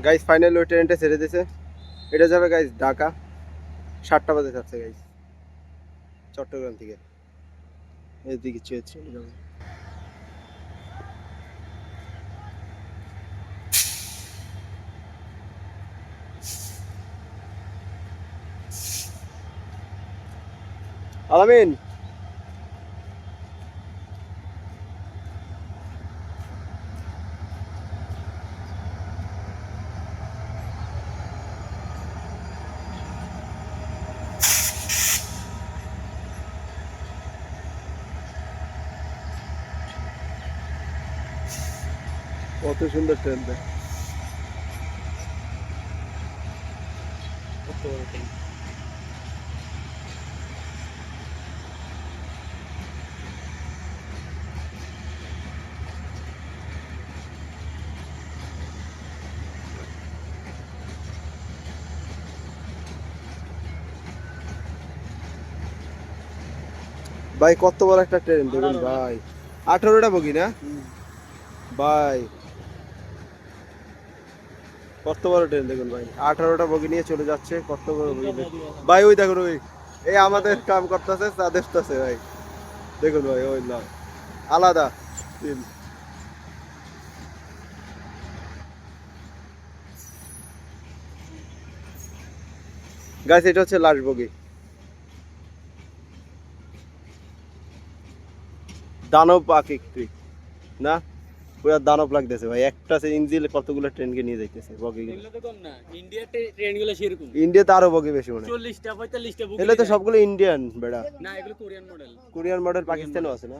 Guys final ওই ট্রেনটা ছেড়ে দিয়েছে। এটা যাবে গাইস ঢাকা, 7টা বাজে যাচ্ছে গাইস চট্টগ্রাম থেকে। এদিকে চলে যাবে। আলামিন কত সুন্দর ট্রেনটা, কত বড় ট্রেন। ভাই কত বড় একটা ট্রেন দেখুন ভাই, 18টা বগি না ভাই, কত বড় ট্রেন দেখুন ভাই, 18টা বগি নিয়ে চলে যাচ্ছে, কত বড় বগি ভাই। ওই দেখুন ওই, এই আমাদের কাম করতেছে চা দেখতেছে ভাই, দেখুন ভাই ওই না আলাদা ট্রেন। গাইস এটা হচ্ছে লাস্ট বগি, দানব আকৃতি না, পুরো দানব লাগতেছে ভাই, একটা ইঞ্জিন কতগুলো ট্রেনকে নিয়ে যাইতেছে বগি। এগুলো তো কম না, ইন্ডিয়াতে ট্রেনগুলো সেরকম। ইন্ডিয়াতে আরো বগি বেশি মনে হয়, 40টা 45টা বুক। এগুলো তো সবগুলো ইন্ডিয়ান বেড়া, না এগুলো কোরিয়ান মডেল। কোরিয়ান মডেল পাকিস্তানও আছে না।